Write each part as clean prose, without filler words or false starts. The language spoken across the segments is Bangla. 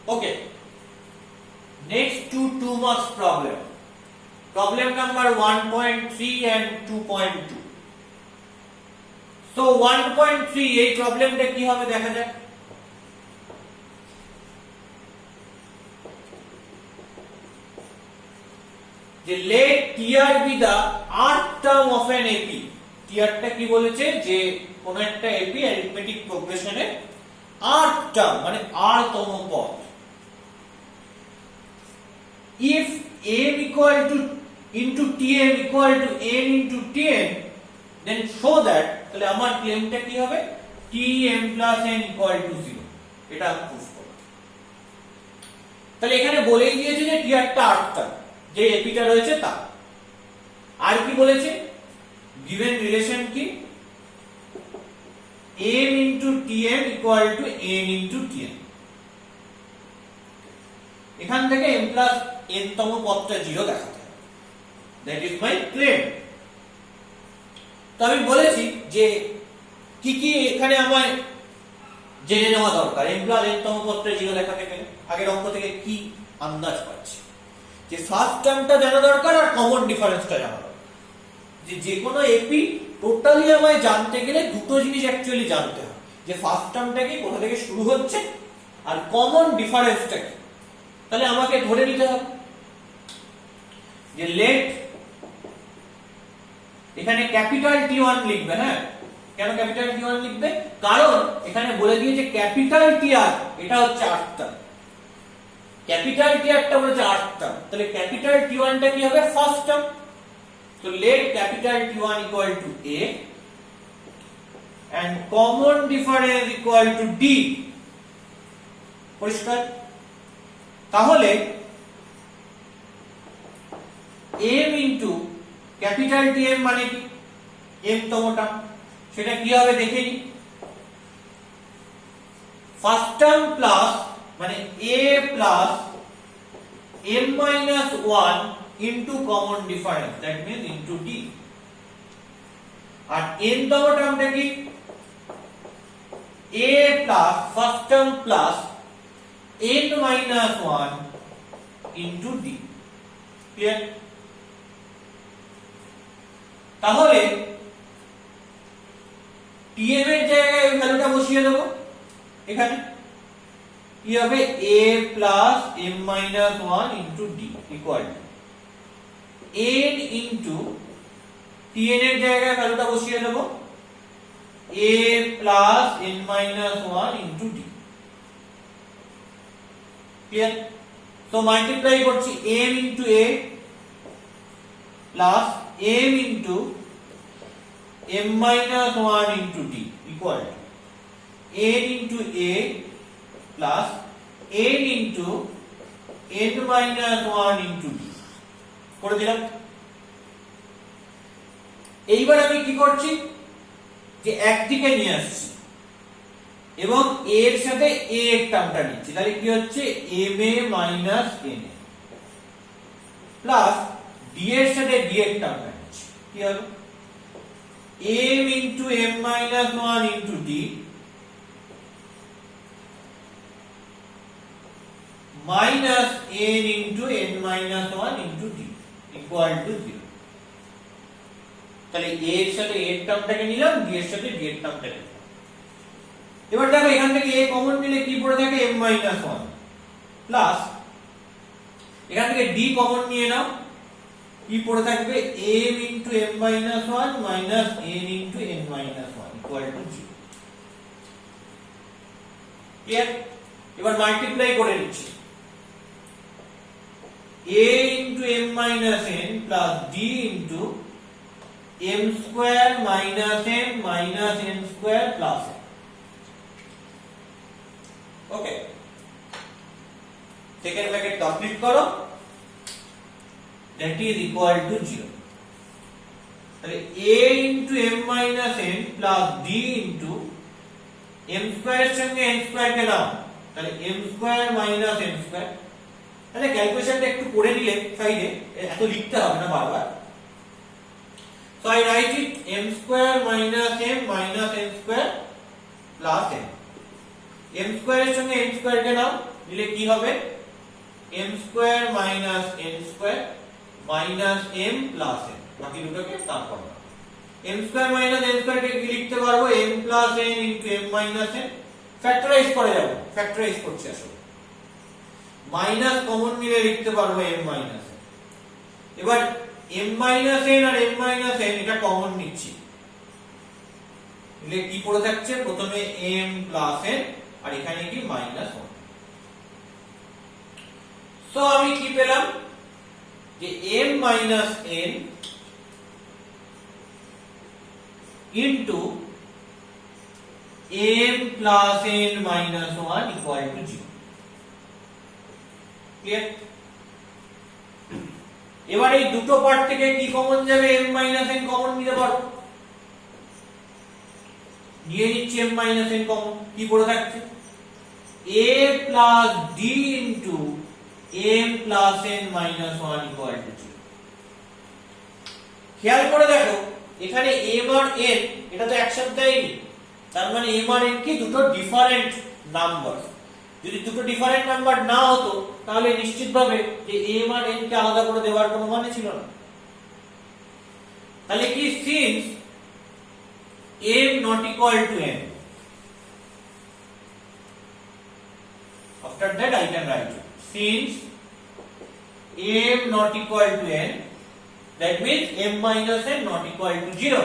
Okay, next to 2 marks problem. Problem number 1.3 and 2.2. So 1.3 এই প্রবলেমটা কি হবে দেখা যাক। যে let TR be the rth term of an AP. TR টা কি বলেছে যে কোন একটা AP arithmetic progression এর rth term মানে r তম পদ। If m equal to into tm equal to n into tn, then show that তাহলে আমার ক্লেমটা কি হবে tm plus n equal to 0, এটা প্রুফ করব। তাহলে এখানে বলেই দিয়েছে যে tr টা rth term, যে এপিটা রয়েছে তা। আর কি বলেছে given রিলেশন কি m into tm equal to n into tn, এখান থেকে m plus n তম পদটা 0 দেখাতে হবে। That is my claim. তো আমি বলেছি যে কি কি এখানে আমায় জেনে নেওয়া দরকার m plus n তম পদটা 0 দেখাতে গেলে। আগের অঙ্ক থেকে কি আন্দাজ পাচ্ছি যে ফার্স্ট টার্মটা জানা দরকার আর কমন ডিফারেন্সটা জানা দরকার। যে কোনো এপি টোটালি আমায় জানতে গেলে দুটো জিনিস অ্যাকচুয়ালি জানতে হবে, যে ফার্স্ট টার্মটা কি, কোথা থেকে শুরু হচ্ছে, আর কমন ডিফারেন্সটা কি। তাহলে আমাকে ধরে নিতে হবে যে লেট, এখানে ক্যাপিটাল T1 লিখবে। হ্যাঁ, কেন ক্যাপিটাল T1 লিখবে? কারণ এখানে বলে দিয়েছে ক্যাপিটাল TR এটা হচ্ছে rth টার্ম, ক্যাপিটাল TR টা হচ্ছে rth টার্ম। তাহলে ক্যাপিটাল T1 টা কি হবে? First term. So let capital T1 equal to A and common difference equal to D. পরিষ্কার? তাহলে m into capital TM মানে কি? m তম টার্ম, সেটা কি হবে দেখে নি। ফার্স্ট টার্ম প্লাস মানে A plus m minus 1 into common difference, that means into D. আর n তম টার্মটা কি? A plus first term plus n minus 1 into D. Clear? তাহলে Tm এর জায়গায় এই ভ্যালুটা বসিয়ে দেব। এখানে কি হবে? A plus m minus 1 into D equal to n into tn এর জায়গায় ভ্যালুটা বসিয়ে দেব a plus n minus 1 into d। Clear? তো মাল্টিপ্লাই করছি m into a plus m into m minus 1 into d equal to n into a plus n into n minus 1 into d করে দিলাম। এইবার আমি কি করছি যে একদিকে নিয়ে আসছি এবং a এর সাথে a এর টার্মটা নিচ্ছি। তাহলে কি হচ্ছে ma minus n plus d এর সাথে d এর টার্মটা নিচ্ছি। কি হবে? m into m minus 1 into d minus n into n minus 1 into d equal to 0। তাহলে a এর সাথে a এর টার্মটাকে নিলাম, d এর সাথে d এর টার্মটাকে নিলাম। এবার দেখো এখান থেকে a কমন নিলে কি পড়ে থাকে? m minus 1 প্লাস এখান থেকে d কমন নিয়ে নাও, কি পড়ে থাকবে? m into m minus 1 minus n into n minus 1 equal to 0। Clear? এবার মাল্টিপ্লাই করে নিচ্ছি a into m minus n plus d into m square minus m minus n square plus m। Okay, second bracket complete করো, that is equal to 0। তাহলে a into m minus n plus d into m square এর সঙ্গে n square কে নাও, তাহলে m square minus n square। তাহলে ক্যালকুলেশনটা একটু করে নিলে সাইডে, এত লিখতে হবে না বারবার। So I write it m square minus m minus n square plus m। m square এর সঙ্গে n square কে নাও, নিলে কি হবে m square minus n square minus m plus n, বাকি দুটোকে তারপর m square minus n square কে কি লিখতে পারবো m plus n into m minus n, factorize করে যাব, ফ্যাক্টরাইজ করছি আসলে, মাইনাস কমন নিলে লিখতে পারবো m মাইনাস n। এবার m মাইনাস n আর m মাইনাস n এটা কমন নিচ্ছি, নিলে কি পড়ে থাকছে প্রথমে m প্লাস n আর এখানে কি মাইনাস 1। সো আমি কি পেলাম যে m minus n into m plus n minus 1 equal to 0। Clear? এবার এই দুটো পার্ট থেকে কি কমন যাবে m মাইনাস n কমন নিতে পারবো, নিয়ে নিচ্ছি m মাইনাস n কমন, কি পড়ে থাকছে a plus d into m plus n minus 1 equal to 0। খেয়াল করে দেখো এখানে m আর n এটা তো একসাথে দেয়নি, তার মানে m আর n কি দুটো ডিফারেন্ট নাম্বার। যদি দুটো ডিফারেন্ট নাম্বার না হতো তাহলে নিশ্চিতভাবে যে m আর n কে আলাদা করে দেওয়ার কোনো মানে ছিল না। তাহলে কি since m not equal to n, after that I can write it. Since m not equal to n, that means m minus n not equal to 0,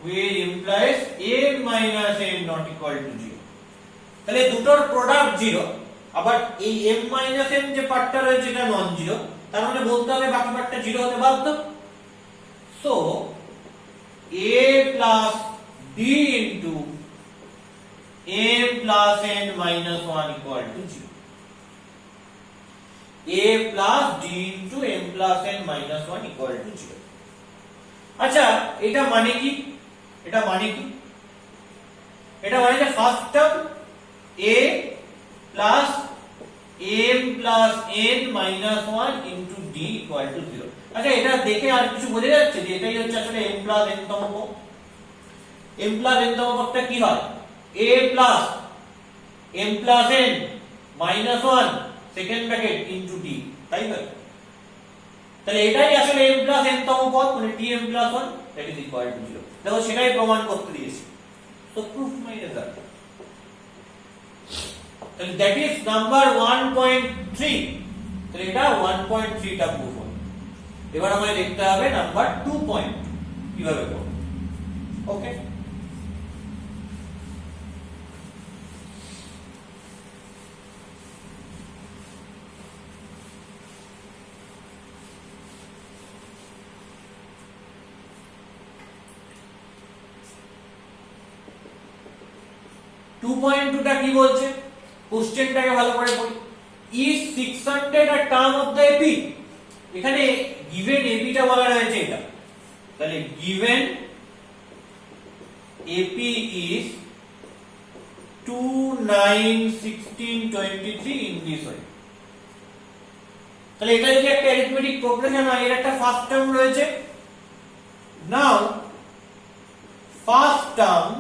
which implies m minus n not equal to 0. তাহলে দুটোর প্রোডাক্ট 0, আবার এই m minus n যে পার্টটা রয়েছে এটা নন জিরো, তার মানে বলতে হবে বাকি পার্টটা 0 হতে বাধ্য। So a plus d into m plus n minus 1 equal to 0, a plus d into m plus n minus 1 equal to 0। আচ্ছা এটা মানে কি, এটা মানে কি, এটা মানে যে first term a plus m plus n minus 1 into d equal to 0। আচ্ছা এটা দেখে আর কিছু বোঝা যাচ্ছে যে এটাই হচ্ছে আসলে m plus n তম পদ। m plus n তম পদটা কি হয় a plus m plus n minus 1 second bracket into d, তাই তো? তাহলে এটাই আসলে m plus n তম পদ, মানে tm plus 1 that is equal to 0। দেখো সেটাই প্রমাণ করতে দিয়েছি। So proof my result. তাহলে that is number 1.3, তাহলে এটা 1.3 টা প্রুফ হলো। এবার আমায় দেখতে হবে নাম্বার 2 কিভাবে করব। ওকে, টা কি বলছে কোশ্চেনটাকে ভালো করে পড়ি। is 600 a term of the AP? এখানে given AP টা বলা রয়েছে এটা, তাহলে given AP is 2, 9, 16, 23 in this way। তাহলে এটা যদি একটা অ্যারিথমেটিক প্রোগ্রেশন হয়, এর একটা ফার্স্ট টার্ম রয়েছে। Now first term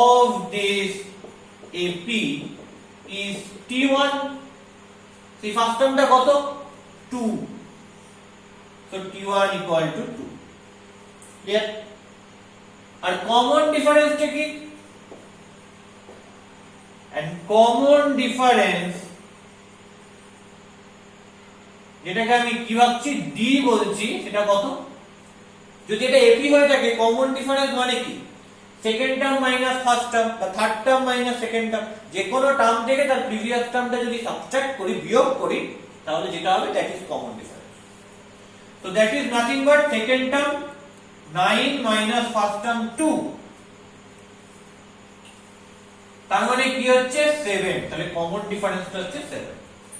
of this AP is T1, সেই ফার্স্ট টার্মটা কত 2, so T1 equal to 2। Clear? আর কমন ডিফারেন্সটা কি, and কমন ডিফারেন্স যেটাকে আমি কি ভাবছি D বলছি, সেটা কত? যদি এটা AP হয়ে থাকে কমন ডিফারেন্স মানে কি second term minus first term বা third term minus second term, যে কোনো টার্ম থেকে তার প্রিভিয়াস টার্মটা যদি সাবট্রাক্ট করি, বিয়োগ করি, তাহলে যেটা হবে that is common difference. So that is nothing but second term 9 minus first term 2, তার মানে কি হচ্ছে 7। তাহলে কমন ডিফারেন্সটা হচ্ছে 7।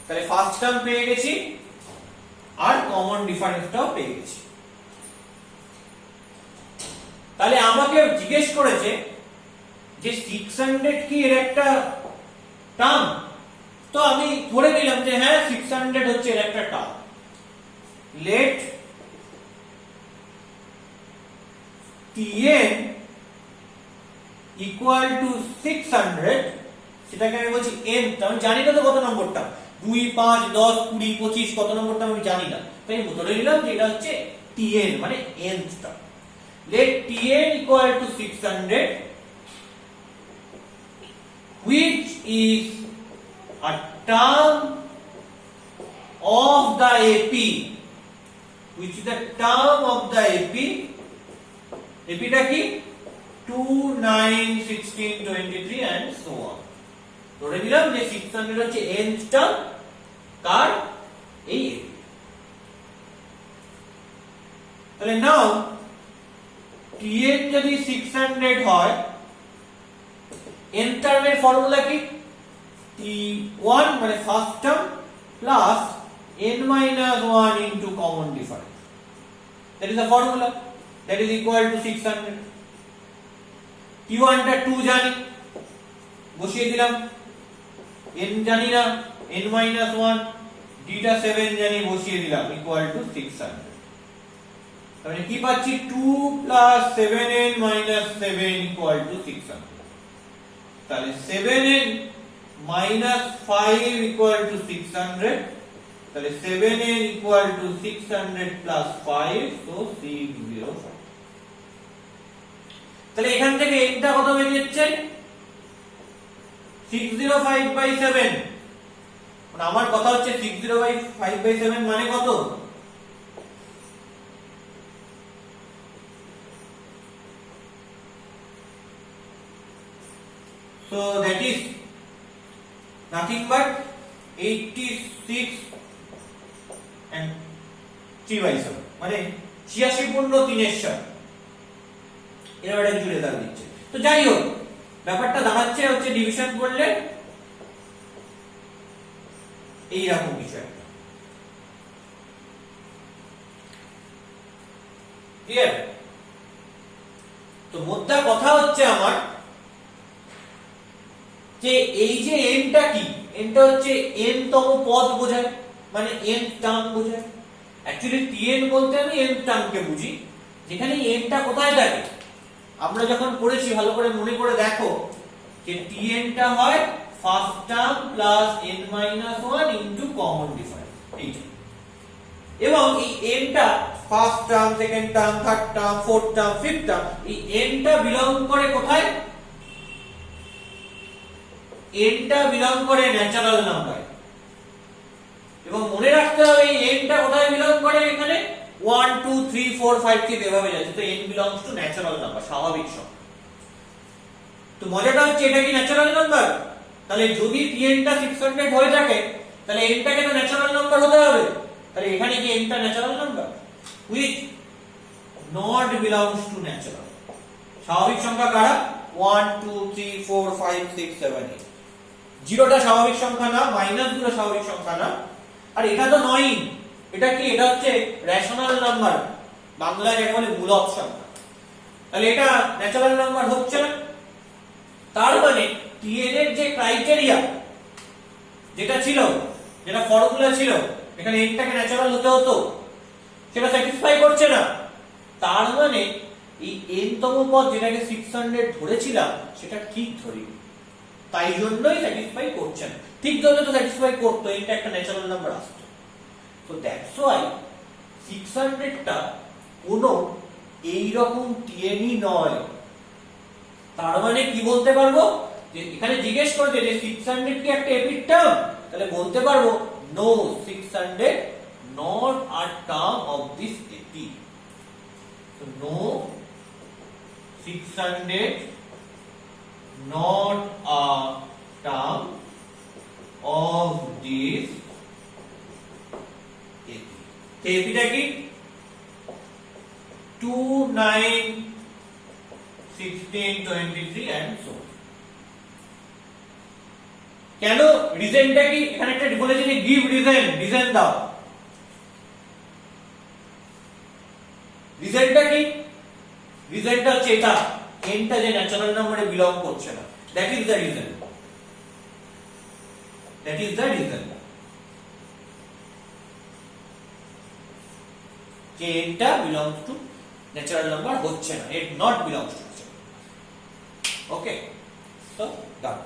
তাহলে ফার্স্ট টার্ম পেয়ে গেছি আর কমন ডিফারেন্সটাও পেয়ে গেছি। তাহলে আমাকে জিজ্ঞেস করেছে যে 600 কি এর একটা টার্ম, তো আমি ধরে নিলাম যে হ্যাঁ 600 হচ্ছে এর একটা term. Let Tn equal to 600 সেটাকে আমি বলছি nth, আমি জানি না তো কত নম্বরটা, 2 5 10 20 25 কত নম্বরটা আমি জানি না, তাই ধরে নিলাম যে এটা হচ্ছে tn মানে nth টা। let tn equal to 600 which is a term of the AP, which is the term of the AP টা কি 2 9 16 23 and so on। ধরে নিলাম যে 600 হচ্ছে nth টার্ম তার এই AP। তাহলে নাও tn যদি 600 হয়, n টার্মের ফর্মুলা কি t1 মানে first term plus n minus 1 into common difference, that is the formula, that is equal to 600। t1 টা 2 জানি, বসিয়ে দিলাম, n জানি না, n minus 1, d টা 7 জানি, বসিয়ে দিলাম, equal to 600। তাহলে কি পাচ্ছি 2 plus 7n minus 7 equal to 600। তাহলে 7n minus 5 equal to 600, তাহলে 7n equal to 600 plus 5, so 605। তাহলে এখান থেকে n টা কত বেরিয়েছে 605/7, মানে আমার কথা হচ্ছে 605/7 মানে কত, so that is nothing but 86 and 3/7 মানে 86 পূর্ণ 3/7, এর একটা কিছু রেজাল্ট দিচ্ছে। তো যাই হোক, ব্যাপারটা দাঁড়াচ্ছে হচ্ছে ডিভিশন করলে এই রকম কিছু একটা, ক্লিয়ার? তো মোদ্দা কথা হচ্ছে আমার যে এই যে n টা কি, n টা হচ্ছে n তম পদ বোঝায়, মানে n টার্ম বোঝায়। অ্যাকচুয়ালি tn বলতে আমি n টার্মকে বুঝি, যেখানে n টা কোথায় থাকে আমরা যখন পড়েছি ভালো করে মনে করে দেখো যে tn টা হয় first term plus n minus 1 into common difference, এইটা। এবং এই n টা first term, second term, third term, fourth term, fifth term, এই n টা বিলং করে কোথায়, n টা বিলং করে ন্যাচারাল নাম্বার। এবং মনে রাখতে হবে এই n টা কোথায় বিলং করে, এখানে 1 2 3 4 5 6 এভাবে যাচ্ছে, তো n belongs to natural number, স্বাভাবিক সংখ্যা। তো মজাটা হচ্ছে এটা কি ন্যাচারাল নাম্বার, তাহলে যদি tn টা 600 হয়ে থাকে তাহলে n টাকে তো ন্যাচারাল নাম্বার হতে হবে, তাহলে এখানে কি n টা natural number which not belongs to natural। স্বাভাবিক সংখ্যা কারা 1 2 3 4 5 6 7 8, জিরোটা স্বাভাবিক সংখ্যা না, মাইনাস গুলো স্বাভাবিক সংখ্যা না, আর এটা তো নয়, এটা কি, এটা হচ্ছে রেশনাল নাম্বার, বাংলায় যেটা বলে মূলদ সংখ্যা। তাহলে এটা ন্যাচারাল নাম্বার হচ্ছে না, তার মানে tn এর যে ক্রাইটেরিয়া যেটা ছিল, যেটা ফর্মুলা ছিল, এখানে n টাকে ন্যাচারাল হতে হতো, সেটা স্যাটিসফাই করছে না। তার মানে এই n তম পদ যেটাকে 600 ধরেছিলাম সেটা ঠিক ধরি, তাই জন্যই স্যাটিসফাই করছে না। ঠিক ধরলে তো স্যাটিসফাই করতো, এটা একটা ন্যাচারাল নাম্বার আসতো। সো দ্যাটস ওয়াই 600 টা কোনো এই রকম tn নয়। তার মানে কি বলতে পারবো, যে এখানে জিজ্ঞেস করছে যে 600 কি একটা এপিক টার্ম, তাহলে বলতে পারবো no, 600 not a term of this AP, so no 600 not a term of this AP। তো AP টা কি 2 9 16 23 and so on। কেন, রিজনটা কি, এখানে একটা বলেছে যে গিভ রিজন দাও, রিজনটা কি, রিজনটা হচ্ছে এটা n টা যে ন্যাচারাল নম্বরে বিলং করছে না, that is the reason, that is the reason, যে n টা বিলংস টু ন্যাচারাল নাম্বার হচ্ছে না, it not belongs to natural। Okay, so done।